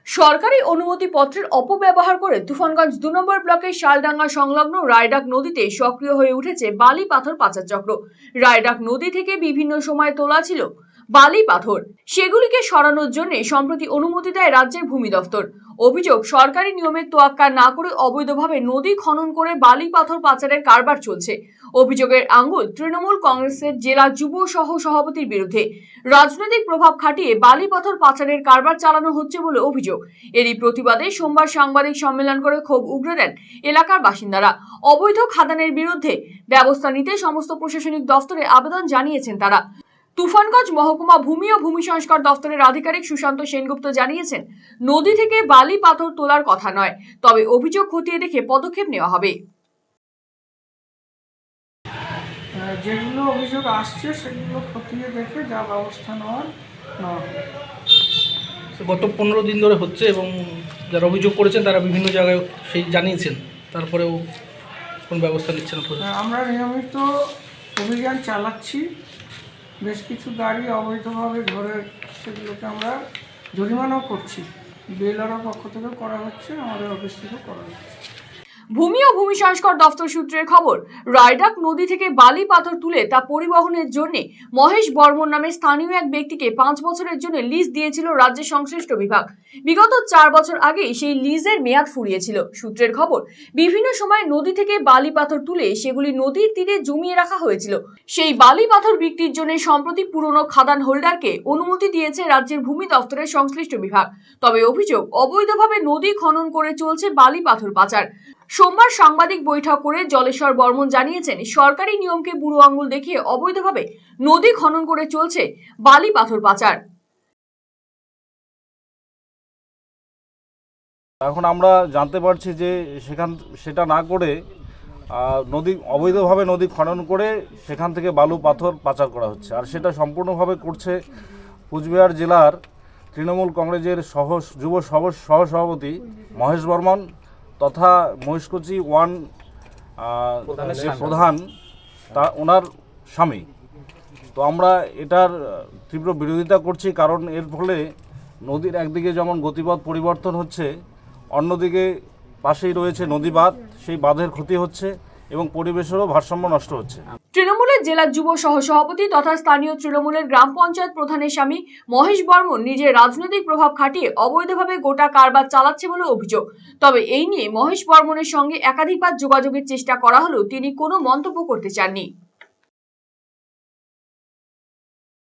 সরকারি অনুমতি পত্রের অপব্যবহার করে তুফানগঞ্জ ২ নম্বর ব্লকের শালডাঙ্গা সংলগ্ন রায়ডাক নদীতে সক্রিয় হয়ে উঠেছে বালি পাথর পাচার চক্র। রায়ডাক নদী থেকে বিভিন্ন সময় তোলা ছিল বালি পাথর, সেগুলিকে সরানোর জন্য সম্প্রতি অনুমতি দেয় রাজ্যের ভূমি দফতর। অভিযোগ, সরকারি নিয়মের তোয়াক্কা না করে অবৈধভাবে নদী খনন করে বালি পাথর পাচারের কারবার চলছে। অভিযোগের আঙ্গুল তৃণমূল কংগ্রেসের জেলা যুব সহ সভাপতির বিরুদ্ধে। রাজনৈতিক প্রভাব খাটিয়ে বালি পাথর পাচারের কারবার চালানো হচ্ছে বলে অভিযোগ। এরই প্রতিবাদে সোমবার সাংবাদিক সম্মেলন করে ক্ষোভ উগরে দেন এলাকার বাসিন্দারা। অবৈধ খাদানের বিরুদ্ধে ব্যবস্থা নিতে সমস্ত প্রশাসনিক দফতরে আবেদন জানিয়েছেন তারা। তুফানগঞ্জ মহকুমা ভূমি ও ভূমি সংস্কার দফতরের আধিকারিক সুশান্ত সেনগুপ্ত জানিয়েছেন, নদী থেকে বালি পাথর তোলার কথা নয়, তবে অভিযোগ খতিয়ে দেখে পদক্ষেপ নেওয়া হবে। যেগুলো অভিযোগ আসছে সেগুলো খতিয়ে দেখে যা ব্যবস্থা নেওয়ার নেওয়া হবে। গত 15 দিন ধরে হচ্ছে এবং যারা অভিযোগ করেছেন তারা বিভিন্ন জায়গায় সেই জানিয়েছেন, তারপরেও কোন ব্যবস্থা নিচ্ছেন? আমরা নিয়মিত অভিযান চালাচ্ছি। বেশ কিছু গাড়ি অবৈধভাবে ধরে সেগুলোকে আমরা জরিমানাও করছি। বিএলআরও পক্ষ থেকে করা হচ্ছে, আমাদের অফিস থেকেও করা হচ্ছে। ভূমি ও ভূমি সংস্কার দফতর সূত্রের খবর, রায়ডাক নদী থেকে বালি পাথর তুলে তা পরিবহনের জন্য মহেশ বর্মন নামে স্থানীয় এক ব্যক্তিকে 5 বছরের জন্য লিজ দিয়েছিল রাজ্যের সংশ্লিষ্ট বিভাগ। বিগত 4 বছর আগেই সেই লিজের মেয়াদ ফুরিয়েছিল। সূত্রের খবর, বিভিন্ন সময় নদী থেকে বালি পাথর তুলে সেগুলি নদীর তীরে জমিয়ে রাখা হয়েছিল। সেই বালি পাথর বিক্রির জন্য সম্প্রতি পুরনো খাদান হোল্ডারকে অনুমতি দিয়েছে রাজ্যের ভূমি দফতরের সংশ্লিষ্ট বিভাগ। তবে অভিযোগ, অবৈধভাবে নদী খনন করে চলছে বালি পাথর পাচার। সোমবার সাংবাদিক বৈঠক করে জলেশ্বর বর্মন জানিয়েছেন, সরকারি নিয়মকে বুড়ো আঙুল দেখিয়ে অবৈধভাবে নদী খনন করে চলছে বালি পাথর পাচার। এখন আমরা জানতে পারছি যে সেটা না করে অবৈধভাবে নদী খনন করে সেখান থেকে বালু পাথর পাচার করা হচ্ছে, আর সেটা সম্পূর্ণভাবে করছে কুচবিহার জেলার তৃণমূল কংগ্রেসের যুব সহসভাপতি মহেশ বর্মন তথা মহিষকুচি 1 যে প্রধান ওনার স্বামী। তো আমরা এটার তীব্র বিরোধিতা করছি, কারণ এর ফলে নদীর একদিকে যেমন গতিপথ পরিবর্তন হচ্ছে, অন্যদিকে পাশেই রয়েছে নদী বাঁধ, সেই বাঁধের ক্ষতি হচ্ছে এবং পরিবেশেরও ভারসাম্য নষ্ট হচ্ছে। তৃণমূলের জেলা যুব সহসভাপতি তথা স্থানীয় তৃণমূলের গ্রাম পঞ্চায়েত প্রধানের স্বামী মহেশ বর্মন নিজের রাজনৈতিক প্রভাব খাটিয়ে অবৈধভাবে গোটা কারবার চালাচ্ছে বলে অভিযোগ। তবে এই নিয়ে মহেশ বর্মনের সঙ্গে একাধিকবার যোগাযোগের চেষ্টা করা হলেও তিনি কোনো মন্তব্য করতে চাননি।